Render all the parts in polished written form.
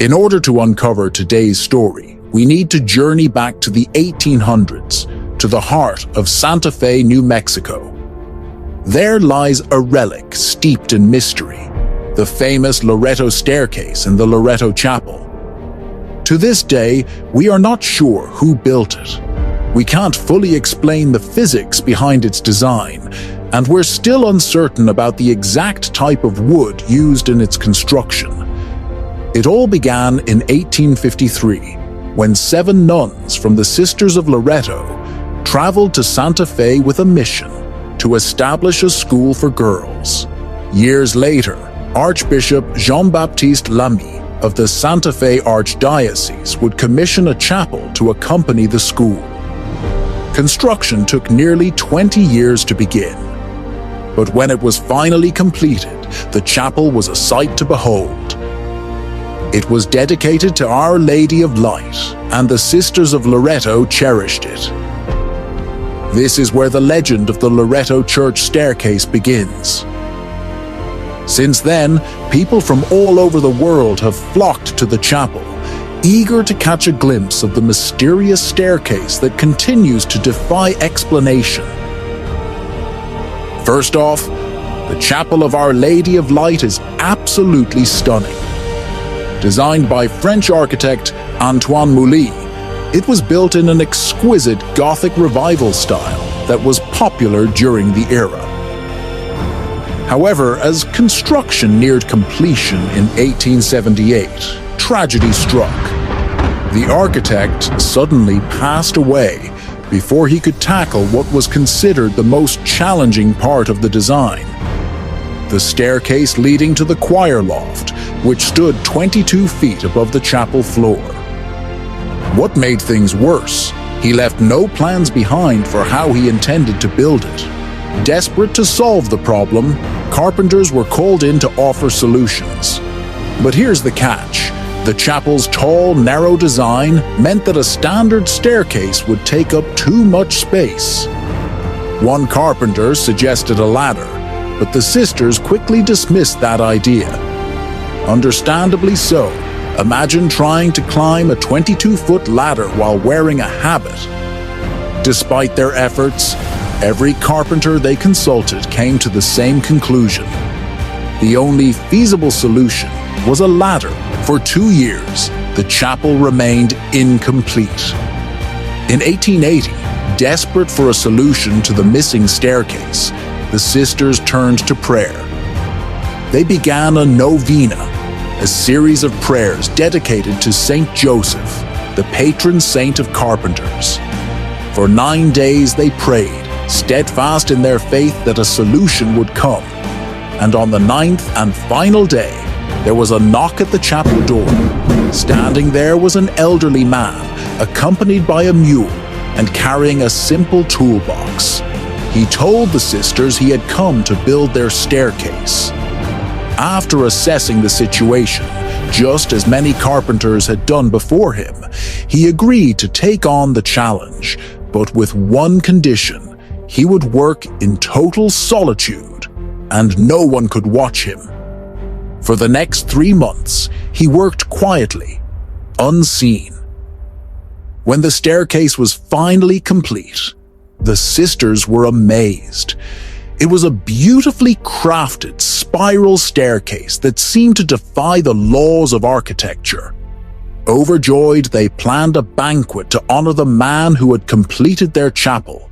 In order to uncover today's story, we need to journey back to the 1800s, to the heart of Santa Fe, New Mexico. There lies a relic steeped in mystery, the famous Lorreto staircase in the Lorreto Chapel. To this day, we are not sure who built it. We can't fully explain the physics behind its design, and we're still uncertain about the exact type of wood used in its construction. It all began in 1853, when 7 nuns from the Sisters of Lorreto traveled to Santa Fe with a mission to establish a school for girls. Years later, Archbishop Jean-Baptiste Lamy of the Santa Fe Archdiocese would commission a chapel to accompany the school. Construction took nearly 20 years to begin, but when it was finally completed, the chapel was a sight to behold. It was dedicated to Our Lady of Light, and the Sisters of Lorreto cherished it. This is where the legend of the Lorreto Church staircase begins. Since then, people from all over the world have flocked to the chapel, eager to catch a glimpse of the mysterious staircase that continues to defy explanation. First off, the Chapel of Our Lady of Light is absolutely stunning. Designed by French architect Antoine Mouly, it was built in an exquisite Gothic revival style that was popular during the era. However, as construction neared completion in 1878, tragedy struck. The architect suddenly passed away before he could tackle what was considered the most challenging part of the design: the staircase leading to the choir loft, which stood 22 feet above the chapel floor. What made things worse, he left no plans behind for how he intended to build it. Desperate to solve the problem, carpenters were called in to offer solutions. But here's the catch: the chapel's tall, narrow design meant that a standard staircase would take up too much space. One carpenter suggested a ladder, but the sisters quickly dismissed that idea. Understandably so. Imagine trying to climb a 22-foot ladder while wearing a habit. Despite their efforts, every carpenter they consulted came to the same conclusion. The only feasible solution was a ladder. For 2 years, the chapel remained incomplete. In 1880, desperate for a solution to the missing staircase, the sisters turned to prayer. They began a novena, a series of prayers dedicated to Saint Joseph, the patron saint of carpenters. For 9 days they prayed, steadfast in their faith that a solution would come. And on the 9th and final day, there was a knock at the chapel door. Standing there was an elderly man, accompanied by a mule and carrying a simple toolbox. He told the sisters he had come to build their staircase. After assessing the situation, just as many carpenters had done before him, he agreed to take on the challenge, but with one condition: he would work in total solitude, and no one could watch him. For the next 3 months, he worked quietly, unseen. When the staircase was finally complete, the sisters were amazed. It was a beautifully crafted spiral staircase that seemed to defy the laws of architecture. Overjoyed, they planned a banquet to honor the man who had completed their chapel.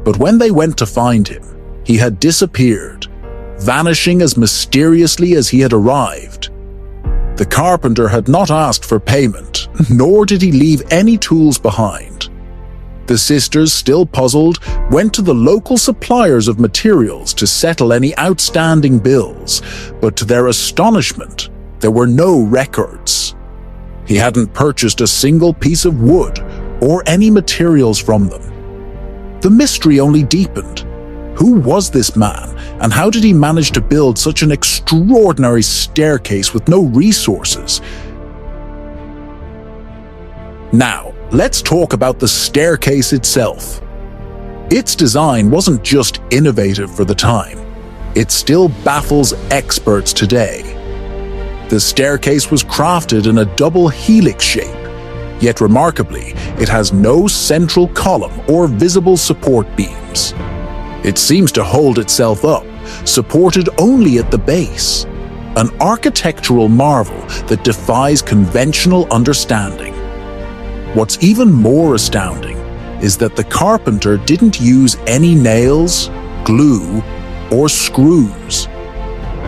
But when they went to find him, he had disappeared, vanishing as mysteriously as he had arrived. The carpenter had not asked for payment, nor did he leave any tools behind. The sisters, still puzzled, went to the local suppliers of materials to settle any outstanding bills, but to their astonishment, there were no records. He hadn't purchased a single piece of wood or any materials from them. The mystery only deepened. Who was this man, and how did he manage to build such an extraordinary staircase with no resources? Now, let's talk about the staircase itself. Its design wasn't just innovative for the time, it still baffles experts today. The staircase was crafted in a double helix shape, yet remarkably, it has no central column or visible support beams. It seems to hold itself up, supported only at the base, an architectural marvel that defies conventional understanding. What's even more astounding is that the carpenter didn't use any nails, glue, or screws.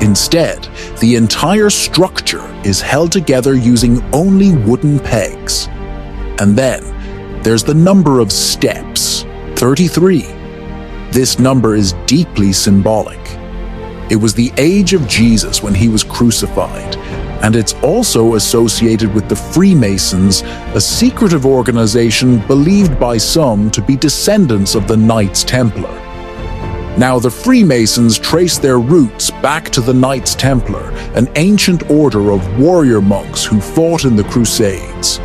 Instead, the entire structure is held together using only wooden pegs. And then, there's the number of steps, 33. This number is deeply symbolic. It was the age of Jesus when he was crucified, and it's also associated with the Freemasons, a secretive organization believed by some to be descendants of the Knights Templar. Now, the Freemasons trace their roots back to the Knights Templar, an ancient order of warrior monks who fought in the Crusades.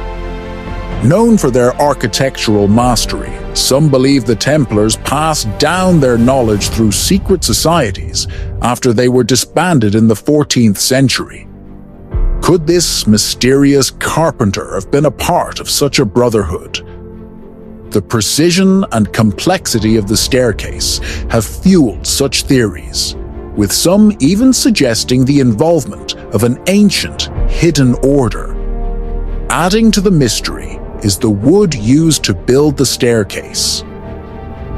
Known for their architectural mastery, some believe the Templars passed down their knowledge through secret societies after they were disbanded in the 14th century. Could this mysterious carpenter have been a part of such a brotherhood? The precision and complexity of the staircase have fueled such theories, with some even suggesting the involvement of an ancient, hidden order. Adding to the mystery is the wood used to build the staircase.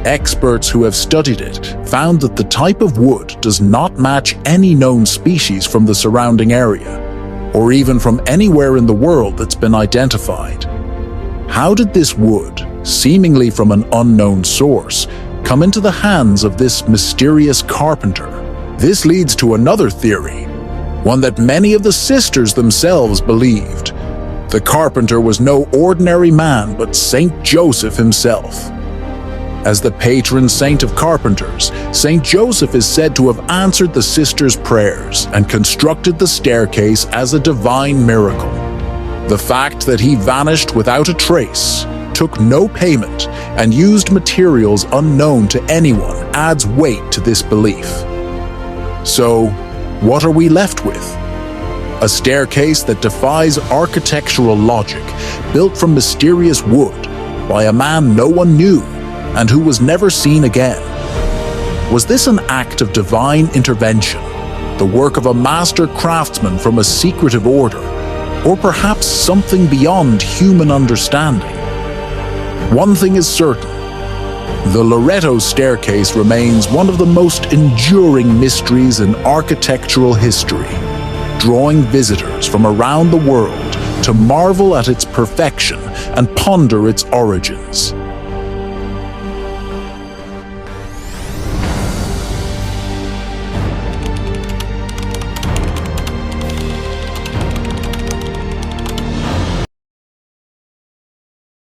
Experts who have studied it found that the type of wood does not match any known species from the surrounding area, or even from anywhere in the world that's been identified. How did this wood, seemingly from an unknown source, come into the hands of this mysterious carpenter? This leads to another theory, one that many of the sisters themselves believed. The carpenter was no ordinary man but Saint Joseph himself. As the patron saint of carpenters, Saint Joseph is said to have answered the sisters' prayers and constructed the staircase as a divine miracle. The fact that he vanished without a trace, took no payment, and used materials unknown to anyone adds weight to this belief. So, what are we left with? A staircase that defies architectural logic, built from mysterious wood by a man no one knew and who was never seen again. Was this an act of divine intervention, the work of a master craftsman from a secretive order, or perhaps something beyond human understanding? One thing is certain: the Lorreto staircase remains one of the most enduring mysteries in architectural history, drawing visitors from around the world to marvel at its perfection and ponder its origins.